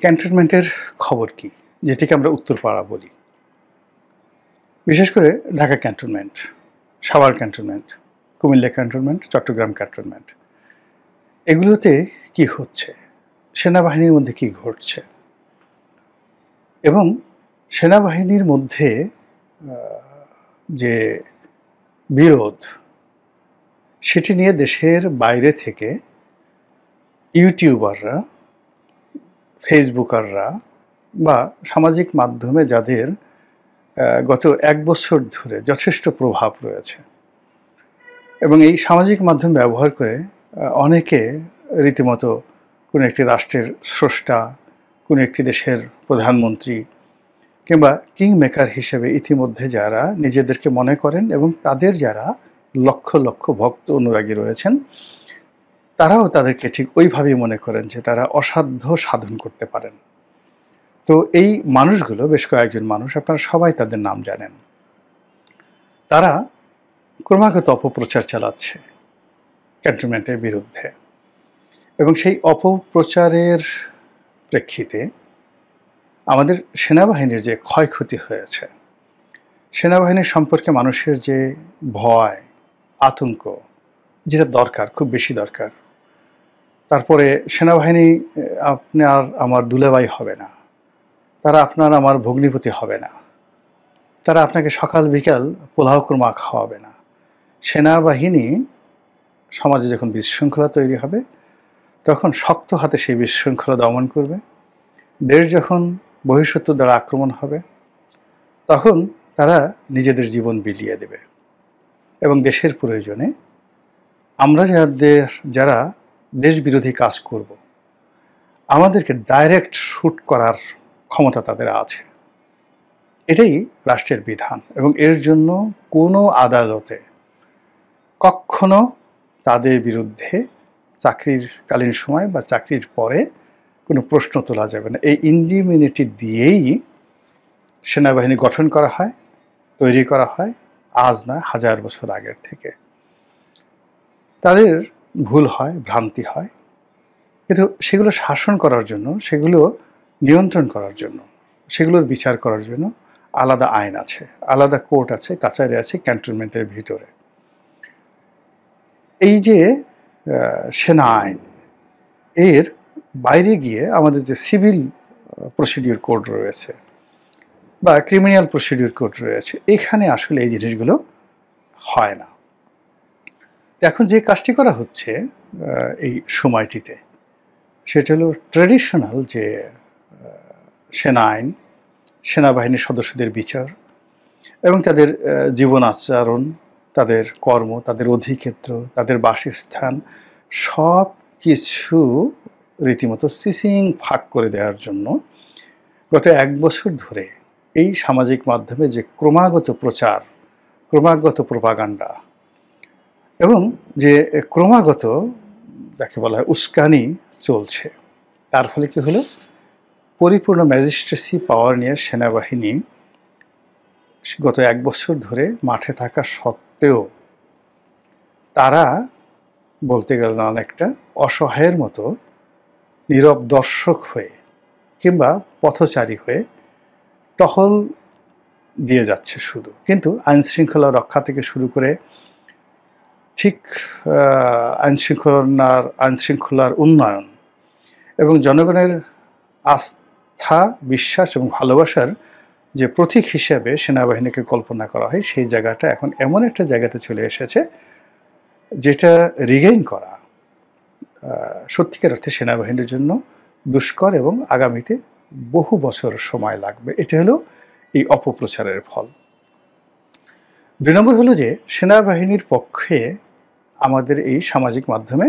ক্যান্টনমেন্টের খবর কি? যেটিকে আমরা উত্তরপাড়া বলি। বিশেষ করে Dhaka cantonment, Savar cantonment, Comilla cantonment, Chittagong cantonment. এগুলোতে কি হচ্ছে? সেনাবাহিনীর মধ্যে কি ঘটছে? এবং সেনাবাহিনীর মধ্যে যে বিরোধ, সেটি নিয়ে দেশের বাইরে থেকে ইউটিউবাররা, ফেসবুকাররা বা সামাজিক মাধ্যমে যাদের গত ১ বছর ধরে যথেষ্ট প্রভাব রয়েছে এবং এই সামাজিক মাধ্যম ব্যবহার করে অনেকে রীতিমতো কোনো একটি রাষ্ট্রের স্রষ্টা, কোনো একটি দেশের প্রধানমন্ত্রী কিংবা কিং মেকার হিসেবে ইতিমধ্যে যারা নিজেদেরকে মনে করেন এবং তাদের যারা লক্ষ লক্ষ ভক্ত অনুরাগী রয়েছেন, তারাও তাদেরকে ঠিক ওইভাবেই মনে করেন যে তারা অসাধ্য সাধন করতে পারেন। তো এই মানুষগুলো, বেশ কয়েকজন মানুষ, আপনারা সবাই তাদের নাম জানেন, তারা ক্রমাগত অপপ্রচার চালাচ্ছে ক্যান্টনমেন্টের বিরুদ্ধে এবং সেই অপপ্রচারের প্রেক্ষিতে আমাদের সেনাবাহিনীর যে ক্ষয়ক্ষতি হয়েছে, সেনাবাহিনীর সম্পর্কে মানুষের যে ভয়, আতঙ্ক, যেটা দরকার, খুব বেশি দরকার। তারপরে সেনাবাহিনী আপনার আমার দুলাভাই হবে না, তারা আপনার আমার ভগ্নিপতি হবে না, তারা আপনাকে সকাল বিকাল পোলাও কুরমা খাওয়াবে না। সেনাবাহিনী সমাজে যখন বিশৃঙ্খলা তৈরি হবে, তখন শক্ত হাতে সেই বিশৃঙ্খলা দমন করবে। দেশ যখন বহিঃশত্রু দ্বারা আক্রমণ হবে, তখন তারা নিজেদের জীবন বিলিয়ে দেবে এবং দেশের প্রয়োজনে আমরা যারা দেশ বিরোধী কাজ করব, আমাদেরকে ডাইরেক্ট শুট করার ক্ষমতা তাদের আছে। এটাই রাষ্ট্রের বিধান এবং এর জন্য কোনো আদালতে কখনো তাদের বিরুদ্ধে চাকরিকালীন সময় বা চাকরির পরে কোনো প্রশ্ন তোলা যাবে না। এই ইন্ডিমিউনিটি দিয়েই সেনাবাহিনী গঠন করা হয়, তৈরি করা হয়, আজ না হাজার বছর আগের থেকে। তাদের ভুল হয়, ভ্রান্তি হয়, কিন্তু সেগুলো শাসন করার জন্য, সেগুলো নিয়ন্ত্রণ করার জন্য, সেগুলোর বিচার করার জন্য আলাদা আইন আছে, আলাদা কোর্ট আছে, কাচারি আছে ক্যান্টনমেন্টের ভিতরে। এই যে সেনা আইন, এর বাইরে গিয়ে আমাদের যে সিভিল প্রসিডিউর কোড রয়েছে বা ক্রিমিনাল প্রসিডিউর কোড রয়েছে, এখানে আসলে এই জিনিসগুলো হয় না। এখন যে কাজটি করা হচ্ছে এই সময়টিতে, সেটা হলো ট্র্যাডিশনাল যে সেনা আইন, সেনাবাহিনীর সদস্যদের বিচার এবং তাদের জীবন আচরণ, তাদের কর্ম, তাদের অধিক্ষেত্র, তাদের বাসস্থান, সব কিছু রীতিমতো সিসিং ফাঁক করে দেওয়ার জন্য গত ১ বছর ধরে এই সামাজিক মাধ্যমে যে ক্রমাগত প্রচার, ক্রমাগত প্রোপাগান্ডা এবং যে ক্রমাগত যাকে বলা হয় উস্কানি চলছে, তার ফলে কি হলো? পরিপূর্ণ ম্যাজিস্ট্রেসি পাওয়ার নিয়ে সেনাবাহিনী গত ১ বছর ধরে মাঠে থাকা সত্ত্বেও তারা বলতে গেলে অনেকটা অসহায়ের মতো নীরব দর্শক হয়ে কিংবা পথচারী হয়ে টহল দিয়ে যাচ্ছে শুধু। কিন্তু আইনশৃঙ্খলা রক্ষা থেকে শুরু করে ঠিক আইনশৃঙ্খলার উন্নয়ন এবং জনগণের আস্থা, বিশ্বাস এবং ভালোবাসার যে প্রতীক হিসেবে সেনাবাহিনীকে কল্পনা করা হয়, সেই জায়গাটা এখন এমন একটা জায়গাতে চলে এসেছে যেটা রিগেইন করা সত্যিকার অর্থে সেনাবাহিনীর জন্য দুষ্কর এবং আগামীতে বহু বছর সময় লাগবে। এটা হলো এই অপপ্রচারের ফল। ২ নম্বর হলো যে সেনাবাহিনীর পক্ষে আমাদের এই সামাজিক মাধ্যমে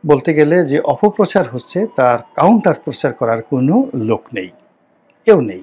বলতে গেলে যে অপপ্রচার হচ্ছে, তার কাউন্টার প্রচার করার কোনো লোক নেই, কেউ নেই,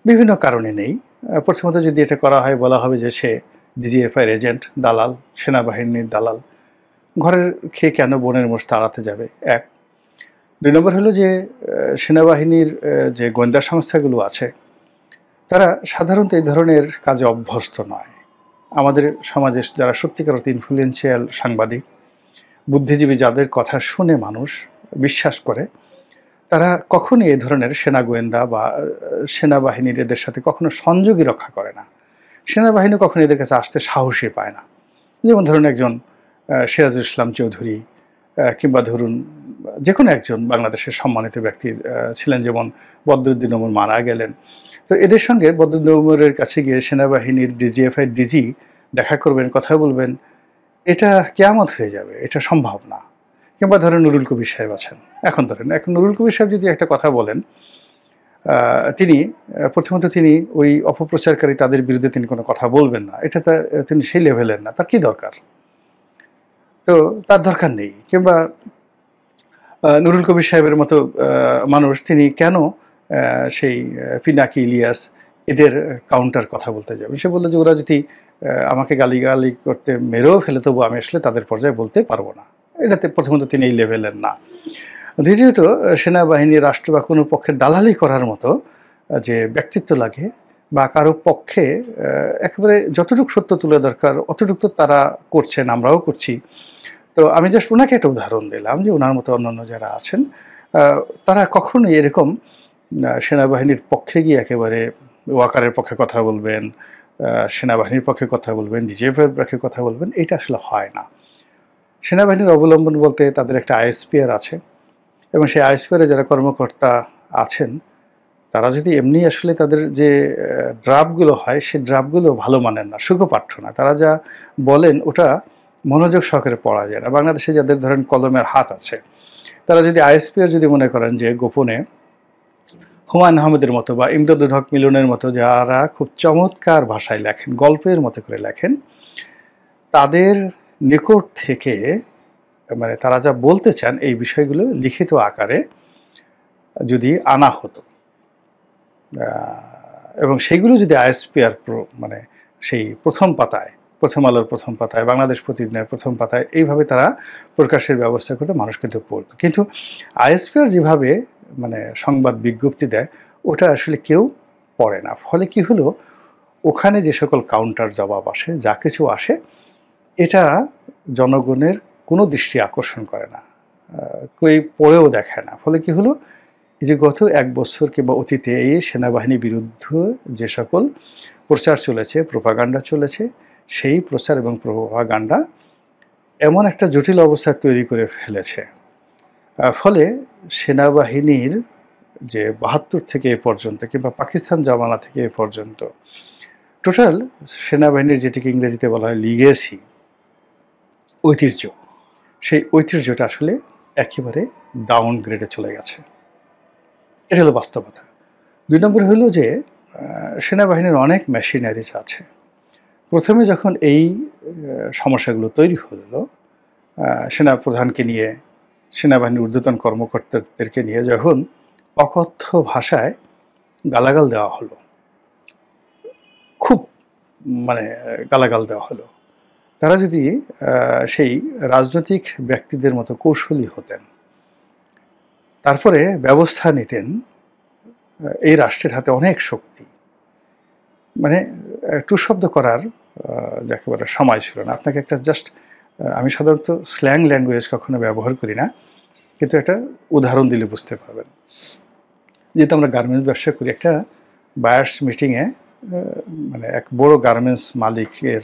বিভিন্ন কারণে নেই। প্রথমত যদি এটা করা হয়, বলা হবে যে সে ডিজিএফআইয়ের এজেন্ট, দালাল, সেনাবাহিনীর দালাল, ঘরের খেয়ে কেন বোনের মোষ তাড়াতে যাবে, এক। ২ নম্বর হলো যে সেনাবাহিনীর যে গোয়েন্দা সংস্থাগুলো আছে, তারা সাধারণত এই ধরনের কাজে অভ্যস্ত নয়। আমাদের সমাজে যারা সত্যিকার অর্থে ইনফ্লুয়েন্সিয়াল সাংবাদিক, বুদ্ধিজীবী, যাদের কথা শুনে মানুষ বিশ্বাস করে, তারা কখনোই এই ধরনের সেনা গোয়েন্দা বা সেনাবাহিনীর এদের সাথে কখনো সংযোগই রক্ষা করে না। সেনাবাহিনী কখনো এদের কাছে আসতে সাহসই পায় না। যেমন ধরুন একজন সিরাজুল ইসলাম চৌধুরী কিংবা ধরুন যেকোনো একজন বাংলাদেশের সম্মানিত ব্যক্তি ছিলেন, যেমন বদরুদ্দীন ওমর মারা গেলেন। তো এদের সঙ্গে বদরুদ্দীন ওমরের কাছে গিয়ে সেনাবাহিনীর ডিজিএফআই ডিজি দেখা করবেন, কথা বলবেন, এটা কিয়ামত হয়ে যাবে, এটা সম্ভব না। কিংবা ধরেন নুরুল কবির সাহেব আছেন, এখন নুরুল কবির সাহেব যদি একটা কথা বলেন, তিনি প্রথমত তিনি ওই অপপ্রচারকারী তাদের বিরুদ্ধে তিনি কোনো কথা বলবেন না, এটা তিনি সেই লেভেলের না, তার কি দরকার? তো তার দরকার নেই। কিংবা নুরুল কবির সাহেবের মতো মানুষ, তিনি কেন সেই পিনাকি, ইলিয়াস এদের কাউন্টার কথা বলতে যাবেন? সে বললো যে ওরা যদি আমাকে গালিগালি করতে মেরেও ফেলে, তবু আমি আসলে তাদের পর্যায়ে বলতে পারবো না। এটাতে প্রথমত তিনি এই লেভেলের না। দ্বিতীয়ত সেনাবাহিনী, রাষ্ট্র বা কোনো পক্ষের দালালি করার মতো যে ব্যক্তিত্ব লাগে বা কারো পক্ষে একেবারে যতটুকু সত্য তুলে দরকার অতটুকু তো তারা করছেন, আমরাও করছি। তো আমি জাস্ট ওনাকে একটা উদাহরণ দিলাম যে ওনার মতো অন্যান্য যারা আছেন তারা কখনোই এরকম সেনাবাহিনীর পক্ষে গিয়ে একেবারে ওয়াকারের পক্ষে কথা বলবেন, সেনাবাহিনীর পক্ষে কথা বলবেন, ডিজিএফআইয়ের পক্ষে কথা বলবেন, এটা আসলে হয় না। সেনাবাহিনীর অবলম্বন বলতে তাদের একটা আইএসপিআর আছে, এবং সেই আইএসপিআরে যারা কর্মকর্তা আছেন তারা যদি এমনি আসলে তাদের যে ড্রাফটগুলো হয় সেই ড্রাফটগুলো ভালো মানের না, সুখপাঠ্য না, তারা যা বলেন ওটা মনোযোগ সহকারে পড়া যায় না। বাংলাদেশে যাদের ধরেন কলমের হাত আছে, তারা যদি আইএসপিআর যদি মনে করেন যে গোপনে হুমায়ুন আহমেদের মতো বা ইমদাদুল হক মিলনের মতো যারা খুব চমৎকার ভাষায় লেখেন, গল্পের মতো করে লেখেন, তাদের নিকট থেকে মানে তারা যা বলতে চান এই বিষয়গুলো লিখিত আকারে যদি আনা হতো এবং সেইগুলো যদি আইএসপিআর মানে সেই প্রথম পাতায়, প্রথম আলোর প্রথম পাতায়, বাংলাদেশ প্রতিদিনের প্রথম পাতায় এইভাবে তারা প্রকাশের ব্যবস্থা করতে, মানুষ কিন্তু পড়তো। কিন্তু আইএসপিআর যেভাবে মানে সংবাদ বিজ্ঞপ্তি দেয় ওটা আসলে কেউ পড়ে না। ফলে কি হলো, ওখানে যে সকল কাউন্টার জবাব আসে, যা কিছু আসে, এটা জনগণের কোনো দৃষ্টি আকর্ষণ করে না, কেউ পড়েও দেখে না। ফলে কি হলো, এই যে গত 1 বছর কিংবা অতীতে এই সেনাবাহিনীর বিরুদ্ধে যে সকল প্রচার চলেছে, প্রোপাগান্ডা চলেছে, সেই প্রচার এবং প্রোপাগান্ডা এমন একটা জটিল অবস্থা তৈরি করে ফেলেছে। ফলে সেনাবাহিনীর যে 72 থেকে এ পর্যন্ত কিংবা পাকিস্তান জমানা থেকে এ পর্যন্ত টোটাল সেনাবাহিনীর যেটিকে ইংরেজিতে বলা হয় লিগেসি, ঐতিহ্য, সেই ঐতিহ্যটা আসলে একেবারে ডাউনগ্রেডে চলে গেছে। এটা হলো বাস্তবতা। 2 নম্বর হলো যে সেনাবাহিনীর অনেক মেশিনারিজ আছে। প্রথমে যখন এই সমস্যাগুলো তৈরি হলো, সেনাপ্রধানকে নিয়ে, সেনাবাহিনীর ঊর্ধ্বতন কর্মকর্তাদেরকে নিয়ে যখন অকথ্য ভাষায় গালাগাল দেওয়া হলো, খুব মানে গালাগাল দেওয়া হলো, তারা যদি সেই রাজনৈতিক ব্যক্তিদের মতো কৌশলী হতেন, তারপরে ব্যবস্থা নিতেন, এই রাষ্ট্রের হাতে অনেক শক্তি, মানে টু শব্দ করার একেবারে সময় ছিল না। আপনাকে একটা জাস্ট, আমি সাধারণত স্ল্যাং ল্যাঙ্গুয়েজ কখনো ব্যবহার করি না, কিন্তু একটা উদাহরণ দিলে বুঝতে পারবেন। যেহেতু আমরা গার্মেন্টস ব্যবসা করি, একটা বায়ার্স মিটিংয়ে মানে এক বড় গার্মেন্টস মালিকের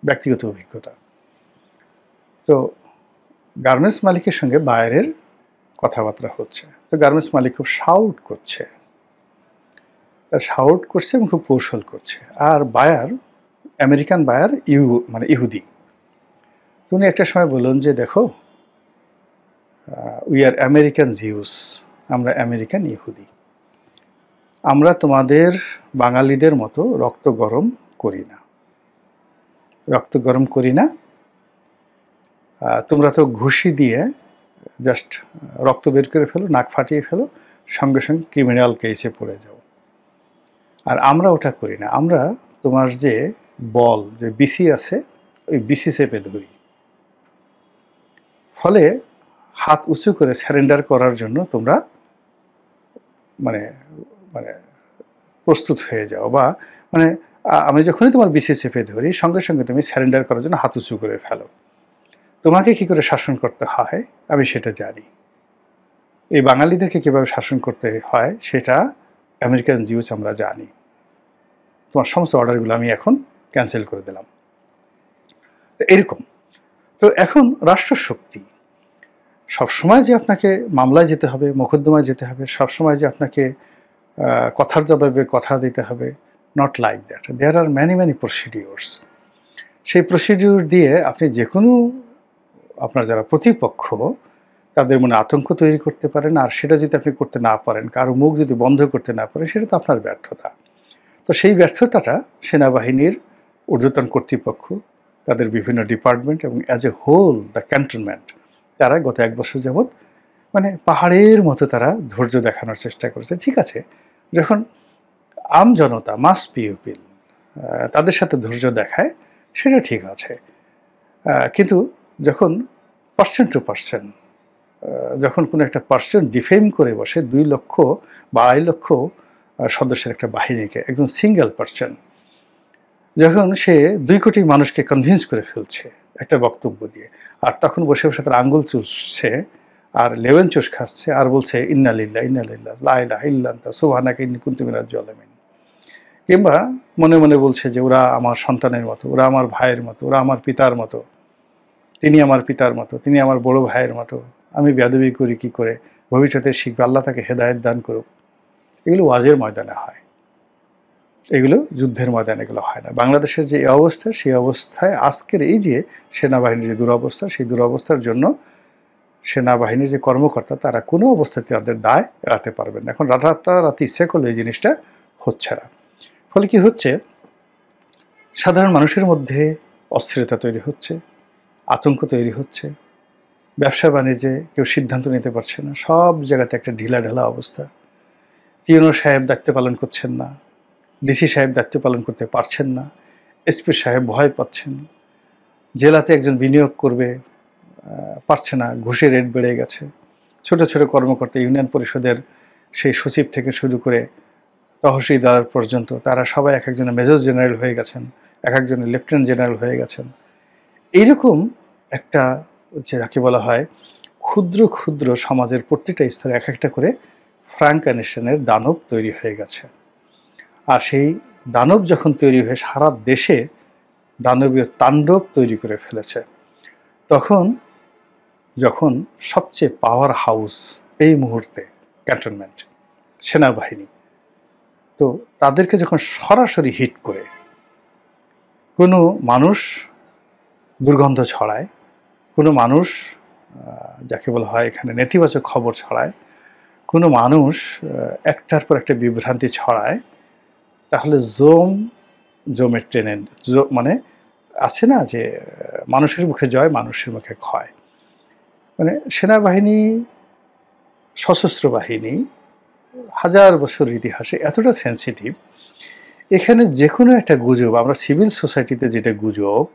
ব্যক্তিগত অভিজ্ঞতা। তো গার্মেন্টস মালিকের সঙ্গে বায়ারের কথাবার্তা হচ্ছে, তো গার্মেন্টস মালিক খুব শাউট করছে, শাউট করছে এবং খুব কৌশল করছে। আর বায়ার, আমেরিকান বায়ার, মানে ইহুদি। উনি একটা সময় বললেন যে দেখো, উই আর আমেরিকান জিউস, আমরা আমেরিকান ইহুদি, আমরা তোমাদের বাঙালিদের মতো রক্ত গরম করি না, রক্ত গরম করি না। তোমরা তো ঘুষি দিয়ে জাস্ট রক্ত বের করে ফেলো, নাক ফাটিয়ে ফেলো, সঙ্গে সঙ্গে ক্রিমিনাল কেসে পড়ে যাও। আর আমরা ওটা করি না, আমরা তোমার যে বল, যে বিসি আছে, ওই বিসি চেপে ধরি। ফলে হাত উঁচু করে সারেন্ডার করার জন্য তোমরা মানে মানে প্রস্তুত হয়ে যাও, বা মানে আমি যখনই তোমার বিসি চেপে ধরি সঙ্গে সঙ্গে তুমি সারেন্ডার করার জন্য হাত উঁচু করে ফেলো। তোমাকে কি করে শাসন করতে হয় আমি সেটা জানি। এই বাঙালিদেরকে কীভাবে শাসন করতে হয় সেটা আমেরিকান জিউস আমরা জানি। তোমার সমস্ত অর্ডারগুলো আমি এখন ক্যান্সেল করে দিলাম। তো এরকম। তো এখন রাষ্ট্রশক্তি সবসময় যে আপনাকে মামলায় যেতে হবে, মোকদ্দমায় যেতে হবে, সবসময় যে আপনাকে কথার জবাবে কথা দিতে হবে, not like that. There are many procedures. সেই প্রসিডিওর দিয়ে আপনি যে কোনো আপনার যারা প্রতিপক্ষ তাদের মনে আতঙ্ক তৈরি করতে পারেন, আর সেটা যদি আপনি করতে না পারেন, কারো মুখ যদি বন্ধ করতে না পারেন, সেটা তো আপনার ব্যর্থতা। তো সেই ব্যর্থতাটা সেনাবাহিনীর ঊর্ধ্বতন কর্তৃপক্ষ, তাদের বিভিন্ন ডিপার্টমেন্ট এবং as a whole the cantonment, তারা গত 1 বছর যাবৎ মানে পাহাড়ের মতো তারা ধৈর্য দেখানোর চেষ্টা করেছে। ঠিক আছে, যখন আম জনতা, মাস পিউপিল তাদের সাথে ধৈর্য দেখায় সেটা ঠিক আছে, কিন্তু যখন পার্সন টু পার্সন, যখন কোনো একটা পার্সন ডিফেম করে বসে 2 লক্ষ বা 2.5 লক্ষ সদস্যের একটা বাহিনীকে, একজন সিঙ্গেল পার্সন, যখন সে 2 কোটি মানুষকে কনভিন্স করে ফেলছে একটা বক্তব্য দিয়ে, আর তখন বসে বসে তার আঙ্গুল চুষছে আর লেমন চুষ খাচ্ছে আর বলছে ইন্না লিল্লাহ ইন্না লিল্লাহ লা ইলাহা ইল্লা আনতা সুবহানাকা ইন্নী কুনতু মিনাজ জালিমিন, কিংবা মনে মনে বলছে যে ওরা আমার সন্তানের মতো, ওরা আমার ভাইয়ের মতো, ওরা আমার পিতার মতো, তিনি আমার পিতার মতো, তিনি আমার বড় ভাইয়ের মতো, আমি বেয়াদবি করি কি করে, ভবিষ্যতে শিখবে, আল্লাহ তাকে হেদায়েত দান করুক। এগুলো ওয়াজের ময়দানে হয়, এগুলো যুদ্ধের ময়দানে এগুলো হয় না। বাংলাদেশের যে অবস্থা, সেই অবস্থায় আজকের এই যে সেনাবাহিনীর যে দুরবস্থা, সেই দুরবস্থার জন্য সেনাবাহিনীর যে কর্মকর্তা তারা কোনো অবস্থাতে তাদের দায় এড়াতে পারবেন না। এখন রাতারাতি ইচ্ছা করলে এই জিনিসটা হচ্ছে না। ফলে কি হচ্ছে, সাধারণ মানুষের মধ্যে অস্থিরতা তৈরি হচ্ছে, আতঙ্ক তৈরি হচ্ছে, ব্যবসা বাণিজ্যে কেউ সিদ্ধান্ত নিতে পারছে না, সব জায়গাতে একটা ঢিলাঢালা অবস্থা। টিএনও সাহেব দায়িত্ব পালন করছেন না, ডিসি সাহেব দায়িত্ব পালন করতে পারছেন না, এসপি সাহেব ভয় পাচ্ছেন, জেলাতে একজন বিনিয়োগ করবে পারছে না, ঘুষের রেট বেড়ে গেছে, ছোট ছোট কর্মকর্তা, ইউনিয়ন পরিষদের সেই সচিব থেকে শুরু করে তহসিলদার পর্যন্ত, তারা সবাই এক একজনের মেজর জেনারেল হয়ে গেছেন, এক একজনের লেফটেন্যান্ট জেনারেল হয়ে গেছেন। এইরকম একটা যাকে বলা হয় ক্ষুদ্র ক্ষুদ্র সমাজের প্রত্যেকটা স্তরে এক একটা করে ফ্রাঙ্কানেশনের দানব তৈরি হয়ে গেছে। আর সেই দানব যখন তৈরি হয়ে সারা দেশে দানবীয় তাণ্ডব তৈরি করে ফেলেছে, তখন যখন সবচেয়ে পাওয়ার হাউস এই মুহূর্তে ক্যান্টনমেন্ট, সেনাবাহিনী, তো তাদেরকে যখন সরাসরি হিট করে কোনো মানুষ দুর্গন্ধ ছড়ায়, কোনো মানুষ যাকে বলা হয় এখানে নেতিবাচক খবর ছড়ায়, কোনো মানুষ একটার পর একটা বিভ্রান্তি ছড়ায়, তাহলে জমে টেনে, মানে আছে না যে মানুষের মুখে জয়, মানুষের মুখে ক্ষয়। মানে সেনাবাহিনী, সশস্ত্র বাহিনী 1000 বছরের ইতিহাসে এতটা সেন্সিটিভ, এখানে যে কোনো একটা গুজব, আমরা সিভিল সোসাইটিতে যেটা গুজব,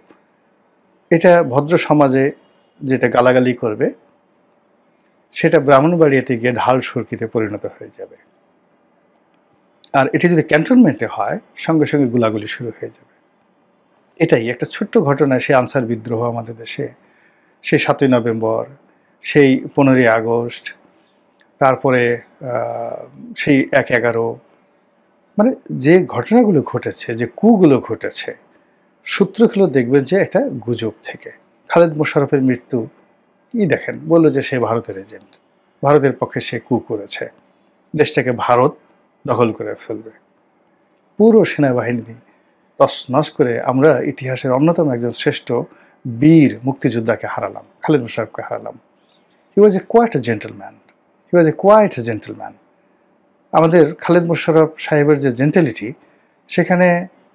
এটা ভদ্র সমাজে যেটা গালাগালি করবে, সেটা ব্রাহ্মণবাড়িয়াতে গিয়ে ঢাল সুরকিতে পরিণত হয়ে যাবে। আর এটি যদি ক্যান্টনমেন্টে হয়, সঙ্গে সঙ্গে গুলাগুলি শুরু হয়ে যাবে। এটাই একটা ছোট্ট ঘটনা, সেই আনসার বিদ্রোহ আমাদের দেশে, সেই 7ই নভেম্বর, সেই 15ই আগস্ট, তারপরে সেই 1/11, মানে যে ঘটনাগুলো ঘটেছে, যে কুগুলো ঘটেছে, সূত্রগুলো দেখবেন যে একটা গুজব থেকে। খালেদ মোশাররফের মৃত্যু কি দেখেন, বললো যে সে ভারতের এজেন্ট, ভারতের পক্ষে সে কু করেছে, দেশটাকে ভারত দখল করে ফেলবে। পুরো সেনাবাহিনী তছনছ করে আমরা ইতিহাসের অন্যতম একজন শ্রেষ্ঠ বীর মুক্তিযোদ্ধাকে হারালাম, খালেদ মোশাররফকে হারালাম। হি ওয়াজ এ কোয়াইট জেন্টলম্যান, হি ওয়াজ এ কোয়াইট জেন্টলম্যান। আমাদের খালেদ মোশাররফ সাহেবের যে জেন্টেলিটি, সেখানে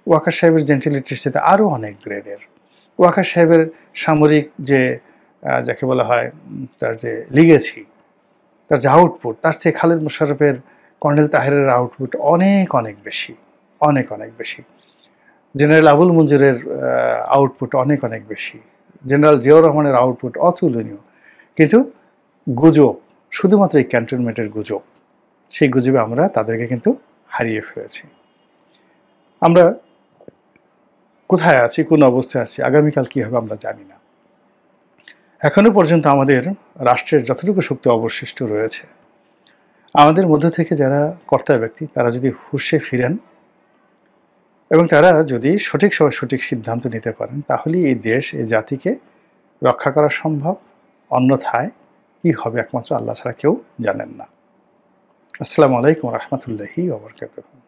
ওয়াকার সাহেবের জেন্টেলিটির সাথে আরও অনেক গ্রেডের। ওয়াকার সাহেবের সামরিক যে যাকে বলা হয় তার যে লিগেছি, তার যে আউটপুট, তার চেয়ে খালেদ মোশাররফের, কর্নেল তাহেরের আউটপুট অনেক অনেক বেশি, অনেক অনেক বেশি। জেনারেল আবুল মঞ্জুরের আউটপুট অনেক অনেক বেশি, জেনারেল জিয়াউর রহমানের আউটপুট অতুলনীয়। কিন্তু গুজব, শুধুমাত্র এই ক্যান্টনমেন্টের গুজব, সেই গুজবে আমরা তাদেরকে কিন্তু হারিয়ে ফেলেছি। আমরা কোথায় আছি, কোন অবস্থায় আছি, আগামীকাল কী হবে আমরা জানি না। এখনো পর্যন্ত আমাদের রাষ্ট্রের যতটুকু শক্তি অবশিষ্ট রয়েছে, আমাদের মধ্য থেকে যারা কর্তা ব্যক্তি তারা যদি হুঁশে ফিরেন এবং তারা যদি সঠিক সময়ে সঠিক সিদ্ধান্ত নিতে পারেন, তাহলেই এই দেশ, এই জাতিকে রক্ষা করা সম্ভব। অন্যথায় কি হবে একমাত্র আল্লাহ ছাড়া কেউ জানেন না। আসসালামু আলাইকুম ওয়া রাহমাতুল্লাহি ওয়া বারাকাতুহু।